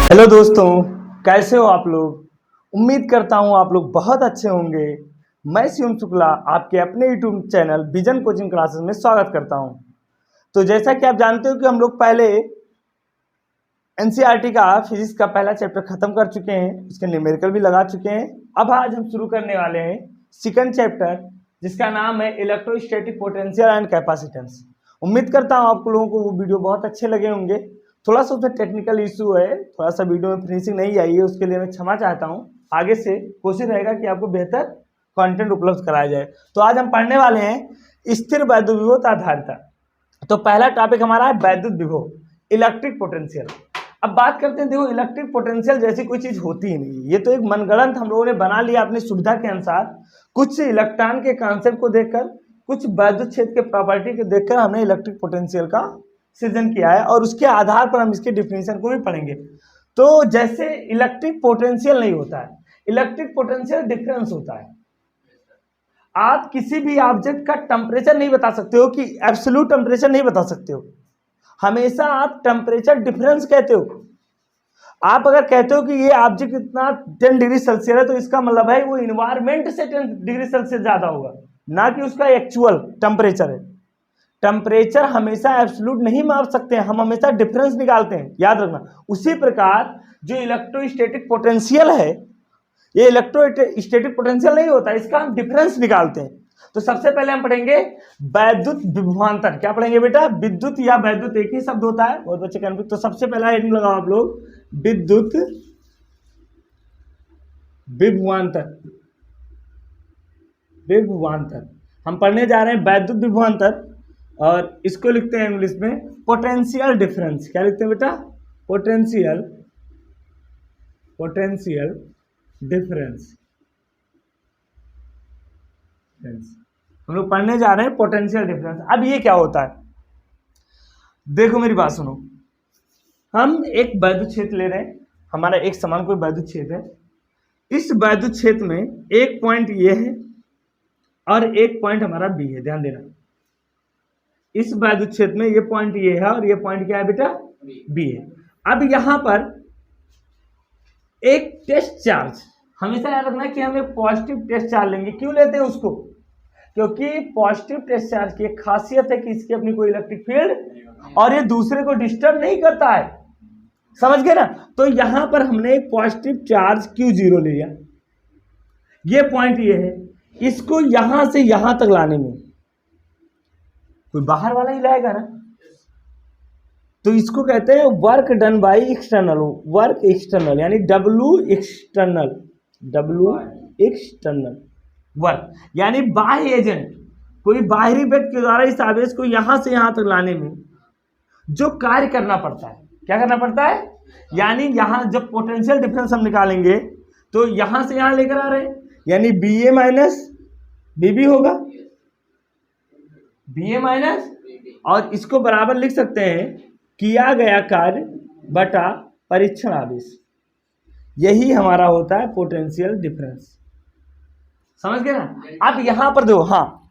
Hello दोस्तों, कैसे हो आप लोग। उम्मीद करता हूँ आप लोग बहुत अच्छे होंगे। मैं शिवम शुक्ला आपके अपने YouTube channel vision coaching classes में स्वागत करता हूँ। तो जैसा कि आप जानते हो कि हम लोग पहले एनसीईआरटी का फिजिक्स का पहला चैप्टर खत्म कर चुके हैं, उसके न्यूमेरिकल भी लगा चुके हैं। अब आज हम शुरू करने वाले हैं सेकंड चैप्टर, जिसका नाम है इलेक्ट्रोस्टैटिक पोटेंशियल एंड कैपेसिटेंस। उम्मीद करता हूँ आप लोगों को वो वीडियो बहुत अच्छे लगे होंगे। थोड़ा सा उसमें टेक्निकल इशू है, थोड़ा सा वीडियो में फिनिशिंग नहीं आई है, उसके लिए मैं क्षमा चाहता हूँ। आगे से कोशिश रहेगा कि आपको बेहतर कंटेंट उपलब्ध कराया जाए। तो आज हम पढ़ने वाले हैं स्थिर वैद्युत विभव आधारिता। तो पहला टॉपिक हमारा है वैद्युत विभव, इलेक्ट्रिक पोटेंशियल। अब बात करते हैं, देखो इलेक्ट्रिक पोटेंशियल जैसी कोई चीज होती ही नहीं, ये तो एक मनगढ़ंत हम लोगों ने बना लिया अपनी सुविधा के अनुसार। कुछ इलेक्ट्रॉन के कॉन्सेप्ट को देखकर, कुछ वैद्युत क्षेत्र के प्रॉपर्टी को देखकर हमने इलेक्ट्रिक पोटेंशियल का सृजन किया है, और उसके आधार पर हम इसके डिफिनेशन को भी पढ़ेंगे। तो जैसे इलेक्ट्रिक पोटेंशियल नहीं होता है, इलेक्ट्रिक पोटेंशियल डिफरेंस होता है। आप किसी भी ऑब्जेक्ट का टेम्परेचर नहीं बता सकते हो, कि एब्सोल्यूट टेम्परेचर नहीं बता सकते हो, हमेशा आप टेम्परेचर डिफरेंस कहते हो। आप अगर कहते हो कि ये ऑब्जेक्ट इतना 10 डिग्री सेल्सियस है, तो इसका मतलब है वो इन्वायरमेंट से 10 डिग्री सेल्सियस ज्यादा होगा, ना कि उसका एक्चुअल टेम्परेचर है। टेम्परेचर हमेशा एब्सोल्यूट नहीं माप सकते हैं, हम हमेशा डिफरेंस निकालते हैं, याद रखना। उसी प्रकार जो इलेक्ट्रोस्टैटिक पोटेंशियल है, ये इलेक्ट्रोस्टैटिक पोटेंशियल नहीं होता, इसका हम डिफरेंस निकालते हैं। तो सबसे पहले हम पढ़ेंगे वैद्युत विभवांतर। क्या पढ़ेंगे बेटा? विद्युत या वैद्युत एक ही शब्द होता है, बहुत बच्चे कन्फ्यूज। तो सबसे पहला हेडिंग लगाओ आप लोग, विद्युत विभवांतर। विभवांतर हम पढ़ने जा रहे हैं, वैद्युत विभवांतर, और इसको लिखते हैं इंग्लिश में पोटेंशियल डिफरेंस। क्या लिखते हैं बेटा? Potential difference. हम लोग पढ़ने जा रहे हैं पोटेंशियल डिफरेंस। अब ये क्या होता है, देखो मेरी बात सुनो। हम एक वैद्युत क्षेत्र ले रहे हैं, हमारा एक समान कोई वैद्युत क्षेत्र है। इस वैद्युत क्षेत्र में एक पॉइंट ये है और एक पॉइंट हमारा बी है, ध्यान देना। इस वैद्युत क्षेत्र में ये पॉइंट ये है और ये पॉइंट क्या है बेटा? बी है। अब यहां पर एक टेस्ट चार्ज, हमेशा याद रखना कि हम एक पॉजिटिव टेस्ट चार्ज लेंगे। क्यों लेते हैं उसको? क्योंकि पॉजिटिव टेस्ट चार्ज की एक खासियत है कि इसकी अपनी कोई इलेक्ट्रिक फील्ड और ये दूसरे को डिस्टर्ब नहीं करता है, समझ गए ना। तो यहां पर हमने एक पॉजिटिव चार्ज Q0 लिया, ये पॉइंट ये है, इसको यहां से यहां तक लाने में कोई बाहर वाला ही लाएगा ना, तो इसको कहते हैं work done by external. Work external यानी W एक्सटर्नल वर्क, यानी बाह्य एजेंट, कोई बाहरी व्यक्ति के द्वारा इस आवेश को यहां से यहां तक लाने में जो कार्य करना पड़ता है। क्या करना पड़ता है? यानी यहां जब पोटेंशियल डिफरेंस हम निकालेंगे तो यहां से यहां लेकर आ रहे हैं, यानी BA माइनस BB होगा, BA माइनस, और इसको बराबर लिख सकते हैं किया गया कार्य बटा परीक्षण आवेश। यही हमारा होता है पोटेंशियल डिफरेंस, समझ गए ना। अब यहां पर देखो, हाँ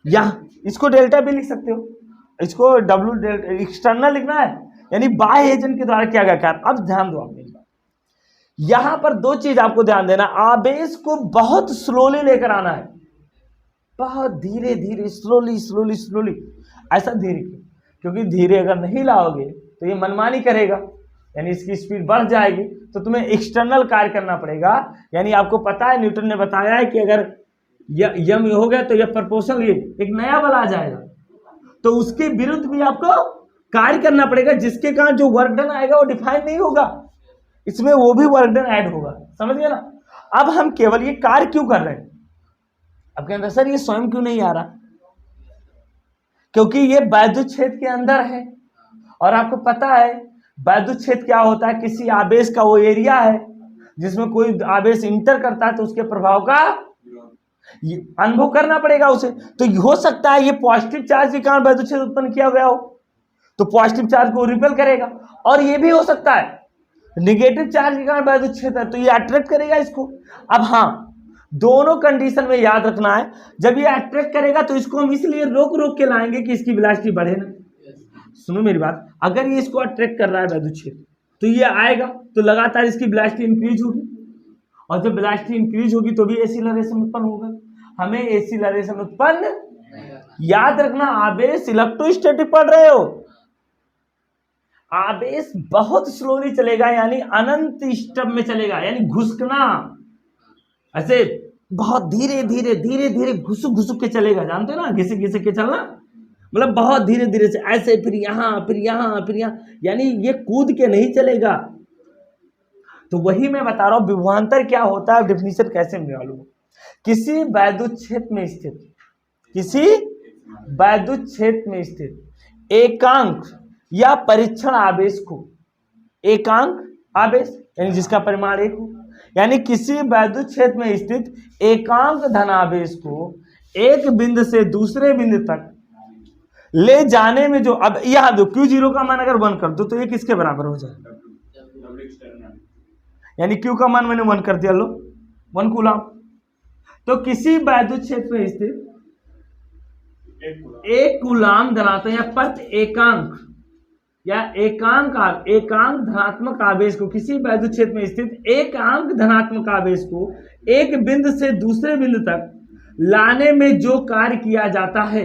यहां इसको डेल्टा भी लिख सकते हो, इसको W डेल्टा एक्सटर्नल लिखना है, यानी बाह्य एजेंट के द्वारा किया गया कार्य। अब ध्यान दो आप मेरी बात, यहां पर दो चीज आपको ध्यान देना। आवेश को बहुत स्लोली लेकर आना है, बहुत धीरे धीरे, स्लोली। ऐसा धीरे क्योंकि धीरे अगर नहीं लाओगे तो ये मनमानी करेगा, यानी इसकी स्पीड बढ़ जाएगी, तो तुम्हें एक्सटर्नल कार्य करना पड़ेगा। यानी आपको पता है, न्यूटन ने बताया है कि अगर यम हो गया तो यह प्रोपोर्शनल, ये एक नया बल आ जाएगा, तो उसके विरुद्ध भी आपको कार्य करना पड़ेगा, जिसके कारण जो वर्क डन आएगा वो डिफाइन नहीं होगा, इसमें वो भी वर्क डन ऐड होगा, समझ गए ना। अब हम केवल ये कार्य क्यों कर रहे हैं? अब कहते हैं सर ये स्वयं क्यों नहीं आ रहा? क्योंकि ये वैद्युत क्षेत्र के अंदर है, और आपको पता है वैद्युत क्षेत्र क्या होता है? किसी आवेश का वो एरिया है जिसमें कोई आवेश इंटर करता है तो उसके प्रभाव का अनुभव करना पड़ेगा उसे। तो हो सकता है ये पॉजिटिव चार्ज के कारण वैद्युत क्षेत्र उत्पन्न किया गया हो, तो पॉजिटिव चार्ज को रिपेल करेगा, और ये भी हो सकता है निगेटिव चार्ज के कारण वैद्युत क्षेत्र है तो ये अट्रैक्ट करेगा इसको। अब हाँ, दोनों कंडीशन में याद रखना है, जब ये अट्रैक्ट करेगा तो इसको हम इसलिए रोक के लाएंगे कि इसकी वेलोसिटी बढ़े ना। सुनो मेरी बात, अगर ये इसको अट्रैक्ट कर रहा है वैद्युत क्षेत्र, तो ये आएगा, तो लगातार इसकी वेलोसिटी इंक्रीज होगी, और जब वेलोसिटी इंक्रीज होगी तो भी एक्सीलरेशन उत्पन्न होगा। हमें एक्सीलरेशन उत्पन्न, याद रखना आवेश इलेक्ट्रोस्टैटिक पढ़ रहे हो, आवेश बहुत स्लोली चलेगा, यानी अनंत स्टेप में चलेगा, यानी घुसकना, ऐसे बहुत धीरे धीरे धीरे धीरे घुसुक घुसुक के चलेगा, जानते हो ना, घिसे घिसे के चलना, मतलब बहुत धीरे धीरे से ऐसे, फिर यहाँ फिर यहाँ फिर यहाँ, यानी ये कूद के नहीं चलेगा। तो वही मैं बता रहा हूं विभवांतर क्या होता है, डेफिनेशन कैसे मालूम। किसी वैद्युत क्षेत्र में स्थित, किसी वैद्युत क्षेत्र में स्थित एकांक या परीक्षण आवेश को, एकांक आवेश यानी जिसका परिमाण 1 हो, यानी किसी वैद्युत क्षेत्र में स्थित एकांक धनावेश को एक बिंदु से दूसरे बिंदु तक ले जाने में जो, अब यहां दो Q0 का मान अगर 1 कर दो तो ये किसके बराबर हो जाएगा, यानी Q का मान मैंने 1 कर दिया, लो 1 कूलम। तो किसी वैद्युत क्षेत्र में स्थित 1 कूलम धनात्मक या प्रति एकांक या एकांक धनात्मक आवेश को, किसी वैद्युत क्षेत्र में स्थित एकांक धनात्मक आवेश को एक बिंदु से दूसरे बिंदु तक लाने में जो कार्य किया जाता है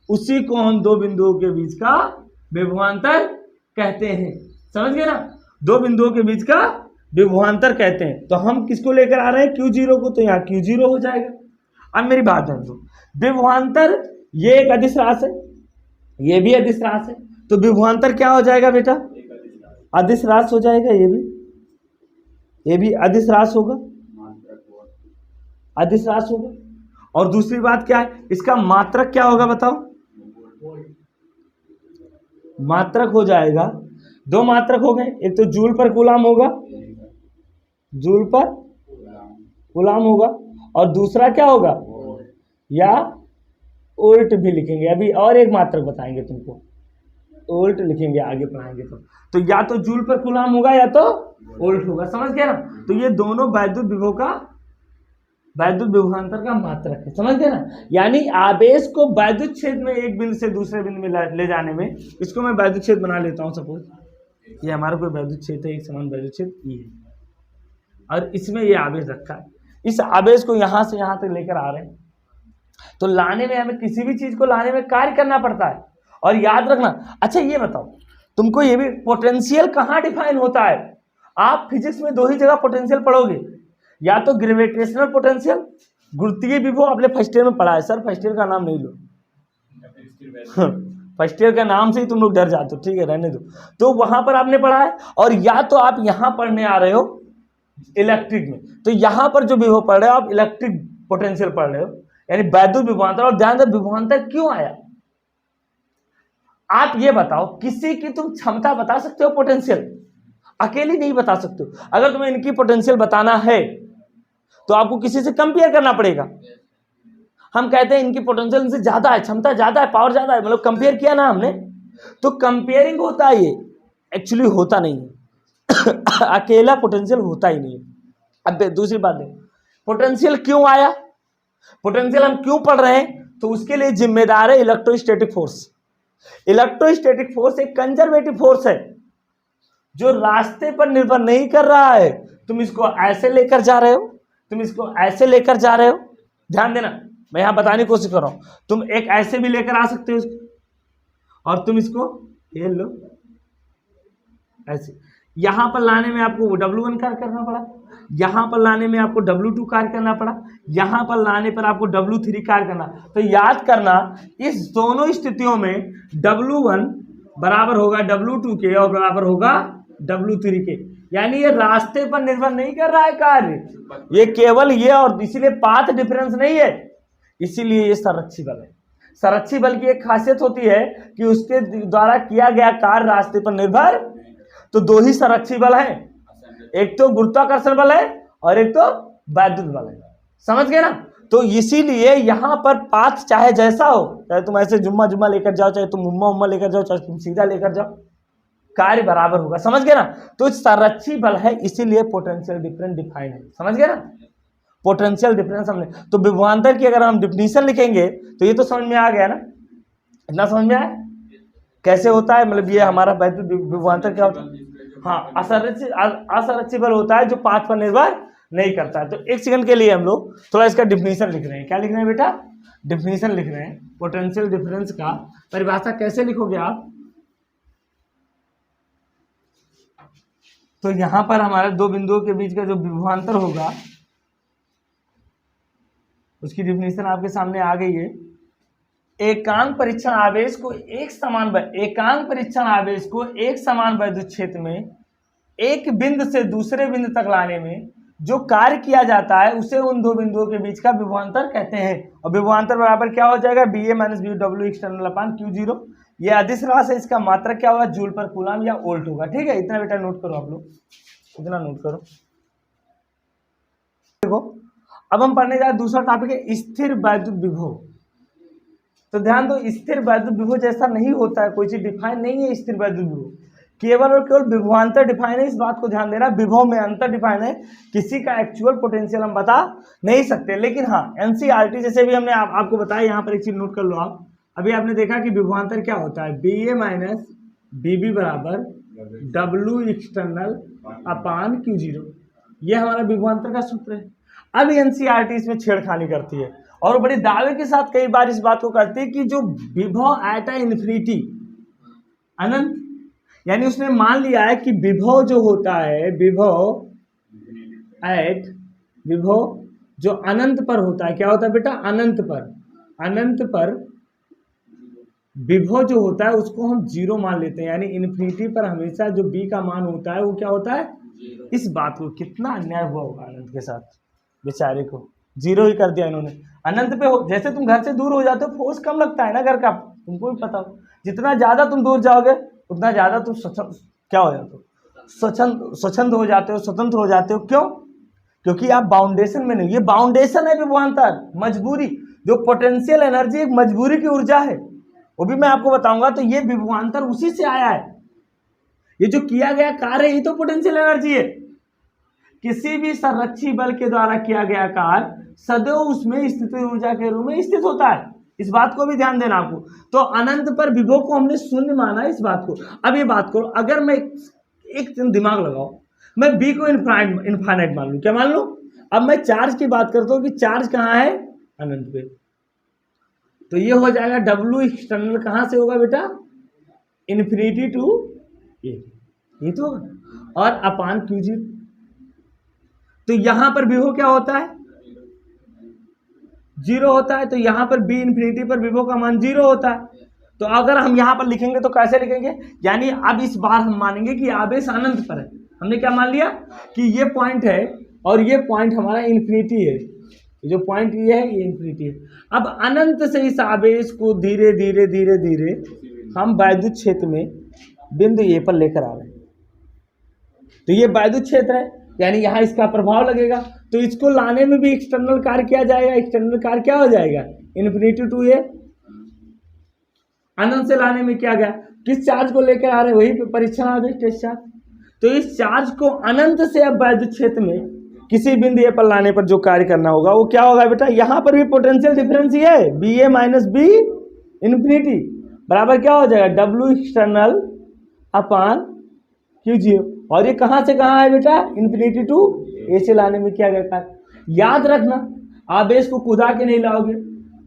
उसी को हम दो बिंदुओं के बीच का विभवांतर कहते हैं। समझ गए ना, दो बिंदुओं के बीच का विभवांतर कहते हैं। तो हम किसको लेकर आ रहे हैं, Q0 को, तो यहाँ Q0 हो जाएगा। अब मेरी बात ध्यान दो, विभवांतर ये एक अदिश राशि है, ये भी अदिश राशि है, तो विभवांतर क्या हो जाएगा बेटा, अदिश राशि हो जाएगा, ये भी अदिश राशि होगा, अदिश राशि होगा। और दूसरी बात क्या है, इसका मात्रक क्या होगा बताओ, मात्रक हो जाएगा, दो मात्रक हो गए, एक तो जूल पर कूलम होगा, जूल पर कूलम होगा, और दूसरा क्या होगा, या उल्ट भी लिखेंगे, अभी और एक मात्रक बताएंगे तुमको, उल्ट लिखेंगे आगे पढ़ाएंगे तो या तो जूल पर कूलम होगा या तो उल्ट होगा। समझ गए ना, तो ये दोनों वैद्युत विभव का, वैद्युत विभवांतर का मात्रक है। समझ गए ना, यानी आवेश को वैद्युत क्षेत्र में एक बिंदु से दूसरे बिंदु में ले जाने में, इसको मैं वैद्युत क्षेत्र बना लेता हूं, सपोज ये हमारा कोई वैद्युत क्षेत्र है, एक समान वैद्युत क्षेत्र ये है, और इसमें ये आवेश रखा है, इस आवेश को यहां से यहां तक लेकर आ रहे हैं। तो लाने में हमें किसी भी चीज को लाने में कार्य करना पड़ता है। और याद रखना, अच्छा ये बताओ तुमको, ये भी पोटेंशियल कहाँ डिफाइन होता है, आप फिजिक्स में दो ही जगह पोटेंशियल पढ़ोगे, या तो ग्रेविटेशनल पोटेंशियल, गुरुत्वीय विभव आपने फर्स्ट ईयर में पढ़ा है, सर फर्स्ट ईयर का नाम नहीं लो, फर्स्ट ईयर का नाम से ही तुम लोग डर जाते हो, ठीक है रहने दो, तो वहां पर आपने पढ़ा है। और या तो आप यहां पढ़ने आ रहे हो इलेक्ट्रिक में, तो यहां पर जो विभव पढ़ रहे हो आप इलेक्ट्रिक पोटेंशियल पढ़ रहे हो, यानी वैद्युत विभवांतर। और ध्यान दो विभवांतर क्यों आया, आप ये बताओ, किसी की तुम क्षमता बता सकते हो पोटेंशियल, अकेली नहीं बता सकते हो। अगर तुम्हें इनकी पोटेंशियल बताना है तो आपको किसी से कंपेयर करना पड़ेगा। हम कहते हैं इनकी पोटेंशियल इनसे ज्यादा है, क्षमता ज्यादा है, पावर ज्यादा है, मतलब कंपेयर किया ना हमने, तो कंपेयरिंग होता है, ये एक्चुअली होता नहीं है अकेला पोटेंशियल होता ही नहीं है। अब दूसरी बात है, पोटेंशियल क्यों आया, पोटेंशियल हम क्यों पढ़ रहे हैं, तो उसके लिए जिम्मेदार है इलेक्ट्रोस्टैटिक फोर्स। इलेक्ट्रोस्टैटिक फोर्स एक कंजर्वेटिव फोर्स है जो रास्ते पर निर्भर नहीं कर रहा है। तुम इसको ऐसे लेकर जा रहे हो, तुम इसको ऐसे लेकर जा रहे हो, ध्यान देना मैं यहां बताने की कोशिश कर रहा हूं, तुम एक ऐसे भी लेकर आ सकते हो इसको, और तुम इसको ये लो ऐसे, यहां पर लाने में आपको W1 कार्य करना पड़ा, यहां पर लाने में आपको W2 कार्य करना पड़ा, यहां पर लाने पर आपको W3 कार्य करना। तो याद करना इस दोनों स्थितियों में W1 बराबर होगा W2 के और बराबर होगा W3 के, यानी ये रास्ते पर निर्भर नहीं कर रहा है कार्य, ये केवल ये, और इसीलिए पाथ डिफरेंस नहीं है, इसीलिए ये संरक्षी बल है। संरक्षी बल की एक खासियत होती है कि उसके द्वारा किया गया कार्य रास्ते पर निर्भर, तो दो ही संरक्षी बल है, एक तो गुरुत्वाकर्षण बल है और एक तो वैद्युत बल है। समझ गए ना, तो इसीलिए यहां पर पाथ चाहे जैसा हो, चाहे तुम ऐसे जुम्मा जुम्मा लेकर जाओ, चाहे तुम उम्मा उम्मा लेकर जाओ, चाहे तुम सीधा लेकर जाओ, कार्य बराबर होगा। समझ गए ना, तो संरक्षी बल है, इसीलिए पोटेंशियल डिफरेंस डिफाइन है। समझ गए ना, पोटेंशियल डिफरेंस हमने, तो विभवांतर की अगर हम डिफिनीशन लिखेंगे तो ये तो समझ में आ गया ना, इतना समझ में आया कैसे होता है, मतलब ये हमारा वैद्युत विभवांतर क्या होता है। हाँ, असंरक्षित बल होता है जो पाथ पर निर्भर नहीं करता है। तो एक सेकंड के लिए हम लोग थोड़ा इसका डिफिनीशन लिख रहे हैं। क्या लिख रहे हैं बेटा? डिफिनीशन लिख रहे हैं। पोटेंशियल डिफरेंस का परिभाषा कैसे लिखोगे आप? तो यहां पर हमारे दो बिंदुओं के बीच का जो विभवांतर होगा उसकी डिफिनीशन आपके सामने आ गई है। एकांक परीक्षण आवेश को एक समान वैद्युत क्षेत्र में एक बिंदु से दूसरे बिंदु तक लाने में जो कार्य किया जाता है उसे उन दो बिंदुओं के बीच का विभवांतर कहते हैं। और विभवांतर बराबर क्या हो जाएगा? BA minus BU W external upon Q0। ये अदिश राशि है, इसका मात्रक क्या होगा? जूल पर कूलम या वोल्ट होगा। ठीक है, इतना बेटा नोट करो आप लोग, इतना नोट करो। देखो अब हम पढ़ने जा रहे दूसरा टॉपिक है स्थिर वैद्युत विभव। तो ध्यान दो, स्थिर वैद्युत विभव जैसा नहीं होता है, कोई चीज डिफाइन नहीं है स्थिर वैद्युत विभव, केवल और केवल विभवांतर डिफाइन है। इस बात को ध्यान देना, विभव में अंतर डिफाइन है, किसी का एक्चुअल पोटेंशियल हम बता नहीं सकते। लेकिन हाँ, एनसीईआरटी जैसे भी हमने आपको बताया, यहाँ पर एक चीज नोट कर लो आप। अभी आपने देखा कि विभवांतर क्या होता है? BA माइनस BB बराबर W एक्सटर्नल अपान Q0। ये हमारा विभवांतर का सूत्र है। अब एनसीईआरटी इसमें छेड़खानी करती है और बड़े दावे के साथ कई बार इस बात को करती है कि जो विभव एट इन्फिनिटी अनंत, यानी उसने मान लिया है कि विभव जो होता है, विभव जो अनंत पर होता है, क्या होता है बेटा? अनंत पर विभव जो होता है उसको हम जीरो मान लेते हैं, यानी इन्फिनिटी पर हमेशा जो बी का मान होता है वो क्या होता है? इस बात को, कितना अन्याय हुआ होगा अनंत के साथ, बेचारे को जीरो ही कर दिया इन्होंने। अनंत पे हो, जैसे तुम घर से दूर हो जाते हो फोर्स कम लगता है ना घर का, तुमको भी पता हो। जितना ज्यादा तुम दूर जाओगे उतना ज्यादा तुम क्या हो जाते हो? स्वच्छंद हो जाते हो, स्वतंत्र हो जाते हो। क्यों? क्योंकि आप बाउंडेशन में नहीं, ये बाउंडेशन है विभवांतर, मजबूरी। जो पोटेंशियल एनर्जी एक मजबूरी की ऊर्जा है, वो भी मैं आपको बताऊंगा। तो ये विभवांतर उसी से आया है। ये जो किया गया कार्य ये तो पोटेंशियल एनर्जी है। किसी भी संरक्षी बल के द्वारा किया गया कार्य सदैव उसमें स्थितिज ऊर्जा के रूप में स्थित होता है। इस बात को भी ध्यान देना आपको। तो अनंत पर विभव को हमने शून्य माना है, इस बात को। अब ये बात करो, अगर मैं एक दिमाग लगाओ, मैं बी को इनफाइनाइट मान लूं, क्या मान लूं? अब मैं चार्ज की बात करता हूं कि चार्ज कहाँ है? अनंत पे। तो ये हो जाएगा W एक्सटर्नल कहां से होगा बेटा? इन्फिनिटी टू ए, ये तो। और अपान Q0। तो यहां पर विभव क्या होता है? जीरो होता है। तो यहां पर बी इन्फिनिटी पर विभव का मान जीरो होता है। तो अगर हम यहां पर लिखेंगे तो कैसे लिखेंगे? यानी अब इस बार हम मानेंगे कि आवेश अनंत पर है। हमने क्या मान लिया कि ये पॉइंट है और ये पॉइंट हमारा इन्फिनिटी है। जो पॉइंट ये है ये इन्फिनिटी है। अब अनंत से इस आवेश को धीरे धीरे धीरे धीरे हम वैद्युत क्षेत्र में बिंदु ए पर लेकर आ रहे हैं। तो ये वैद्युत क्षेत्र है, यानी यहाँ इसका प्रभाव लगेगा। तो इसको लाने में भी एक्सटर्नल कार्य किया जाएगा। एक्सटर्नल कार्य क्या हो जाएगा? इन्फिनिटी टू ए। अनंत से लाने में क्या गया? किस चार्ज को लेकर आ रहे हैं? वही परीक्षण आवेश, टेस्ट चार्ज। तो इस चार्ज को अनंत से अब वैद्युत क्षेत्र में किसी बिंदु ए पर लाने पर जो कार्य करना होगा वो क्या होगा बेटा? यहां पर भी पोटेंशियल डिफरेंस ही है, BA माइनस B इन्फिनिटी बराबर क्या हो जाएगा? W external upon Q0। और ये कहां से कहां है बेटा? इन्फिनिटी टू ए से लाने में क्या गया? याद रखना, आवेश को कुदा के नहीं लाओगे,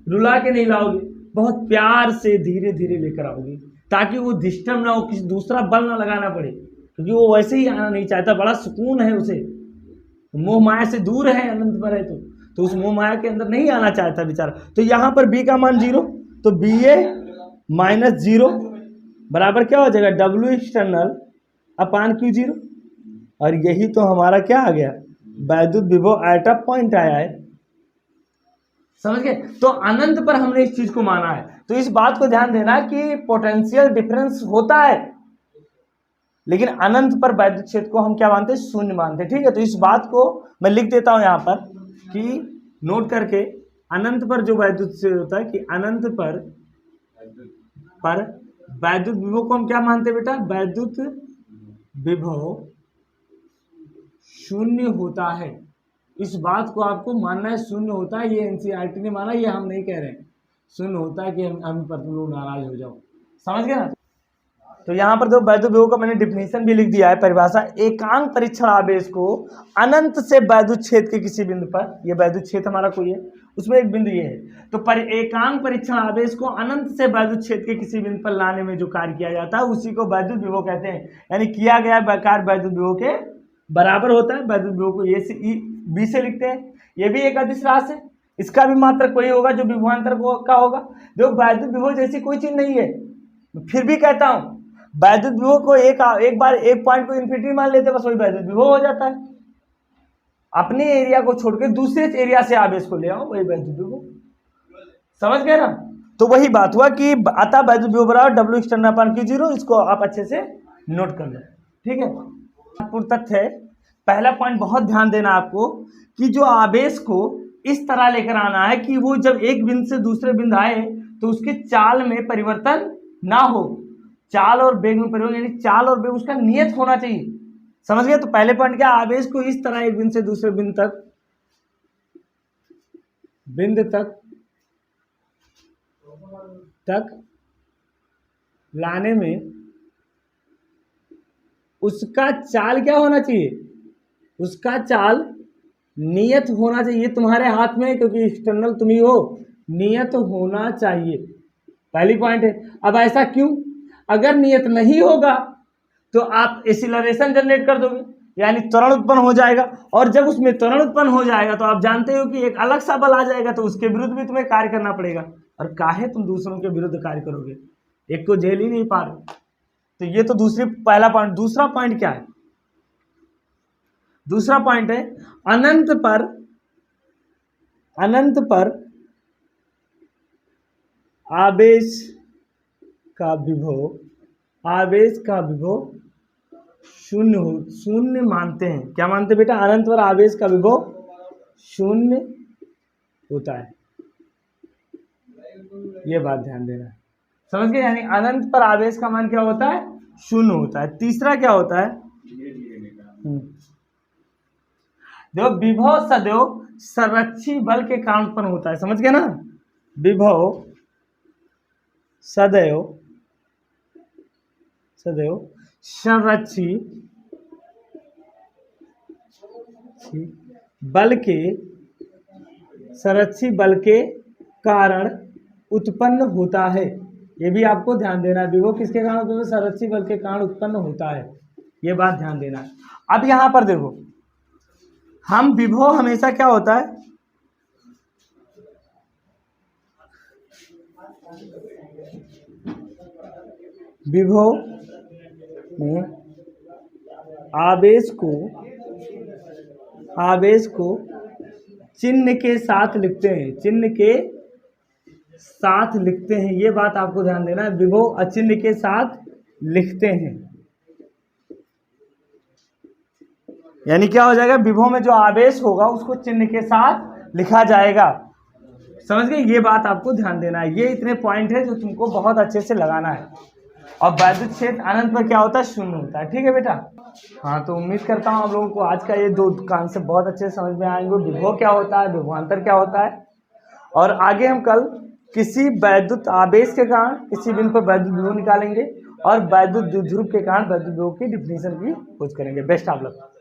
रुला के नहीं लाओगे, बहुत प्यार से धीरे धीरे लेकर आओगे, ताकि वो डिस्टर्ब ना हो, किसी दूसरा बल ना लगाना पड़े, क्योंकि वो वैसे ही आना नहीं चाहता। बड़ा सुकून है उसे, मोह माया से दूर है, अनंत पर है तो उस मोह माया के अंदर नहीं आना चाहता बेचारा। तो यहां पर बी का मान जीरो, तो BA माइनस जीरो बराबर क्या हो जाएगा? W external upon Q0। और यही तो हमारा क्या आ गया? वैद्युत विभव एट अ पॉइंट आया है। समझ गए? तो अनंत पर हमने इस चीज को माना है। तो इस बात को ध्यान देना कि पोटेंशियल डिफरेंस होता है, लेकिन अनंत पर वैद्युत क्षेत्र को हम क्या मानते हैं? शून्य मानते हैं। ठीक है, तो इस बात को मैं लिख देता हूं यहां पर कि नोट करके, अनंत पर जो वैद्युत क्षेत्र होता है कि अनंत पर वैद्युत विभव को हम क्या मानते हैं बेटा? वैद्युत विभव शून्य होता है। इस बात को आपको मानना है, शून्य होता है। ये एनसीईआरटी ने माना, ये हम नहीं कह रहे हैं। शून्य होता है कि हम पर तुम लोग नाराज हो जाओ। समझ गए ना? तो यहाँ पर दो वैद्युत विभव का मैंने डिफिनेशन भी लिख दिया है, परिभाषा। एकांक परीक्षण आवेश को अनंत से वैद्युत क्षेत्र के किसी बिंदु पर, ये वैद्युत क्षेत्र हमारा कोई है, उसमें एक बिंदु ये है, तो एकांक परीक्षण आवेश को अनंत से वैद्युत क्षेत्र के किसी बिंदु पर लाने में जो कार्य किया जाता है उसी को वैद्युत विभव कहते हैं। यानी किया गया कार्य वैद्युत विभव के बराबर होता है। वैद्युत विभव को ए से बी से लिखते हैं। ये भी एक अदिश राशि है, इसका भी मात्रक वही होगा जो विभवांतर का होगा। जो वैद्युत विभव जैसी कोई चीज नहीं है, फिर भी कहता हूं वैद्युत विभव को एक बार एक पॉइंट को इन्फिनिटी मान लेते बस वही वैद्युत विभव हो जाता है। अपने एरिया को छोड़कर दूसरे एरिया से आवेश को ले आओ, वही वैद्युत विभव। समझ गए ना? तो वही बात हुआ कि अतः वैद्युत विभव बराबर W external upon Q0। इसको आप अच्छे से नोट कर लो, ठीक है। महत्वपूर्ण तथ्य है, पहला पॉइंट बहुत ध्यान देना आपको कि जो आवेश को इस तरह लेकर आना है कि वो जब एक बिंदु से दूसरे बिंदु आए तो उसके चाल में परिवर्तन ना हो। चाल और वेग में परिवर्तन, यानी चाल और वेग उसका नियत होना चाहिए। समझ गए? तो पहले पॉइंट क्या, आवेश को इस तरह एक बिंदु से दूसरे बिंदु तक लाने में उसका चाल क्या होना चाहिए, उसका चाल नियत होना चाहिए। तुम्हारे हाथ में, क्योंकि एक्सटर्नल तुम ही हो, नियत होना चाहिए, पहली पॉइंट है। अब ऐसा क्यों? अगर नियत नहीं होगा तो आप एक्सीलरेशन जनरेट कर दोगे, यानी त्वरण उत्पन्न हो जाएगा, और जब उसमें त्वरण उत्पन्न हो जाएगा तो आप जानते हो कि एक अलग सा बल आ जाएगा, तो उसके विरुद्ध भी तुम्हें कार्य करना पड़ेगा। और काहे तुम दूसरों के विरुद्ध कार्य करोगे, एक को झेल ही नहीं पा रहे। तो ये तो पहला पॉइंट। दूसरा पॉइंट क्या है? दूसरा पॉइंट है अनंत पर आवेश का विभव शून्य मानते हैं। क्या मानते हैं बेटा? अनंत पर आवेश का विभव शून्य होता है, ये बात ध्यान देना। समझ गए? यानी अनंत पर आवेश का मान क्या होता है? शून्य होता है। तीसरा क्या होता है? देखो, विभव सदैव संरक्षी बल के कारण उत्पन्न होता है। समझ गए ना? विभव सदैव संरक्षी बल के कारण उत्पन्न होता है। ये भी आपको ध्यान देना है। विभव किसके कारण उत्पन्न? संरक्षी बल के कारण उत्पन्न होता है, ये बात ध्यान देना है। अब यहां पर देखो, हम विभव हमेशा क्या होता है, विभव में आवेश को चिन्ह के साथ लिखते हैं, ये बात आपको ध्यान देना है। विभव अचिन्ह के साथ लिखते हैं, यानी क्या हो जाएगा, विभव में जो आवेश होगा उसको चिन्ह के साथ लिखा जाएगा। समझ गए? ये बात आपको ध्यान देना है। ये इतने पॉइंट है जो तुमको बहुत अच्छे से लगाना है। और वैद्युत क्षेत्र अनंत पर क्या होता है? शून्य होता है। ठीक है बेटा? हाँ, तो उम्मीद करता हूँ आप लोगों को आज का ये दो कॉन्सेप्ट बहुत अच्छे से समझ में आएंगे। विभव क्या होता है, विभवांतर क्या होता है, और आगे हम कल किसी वैद्युत आवेश के कारण किसी बिंदु पर वैद्युत विभव निकालेंगे और वैद्युत द्विध्रुव के कारण वैद्युत विभव की डिफिनेशन की खोज करेंगे। Best of luck.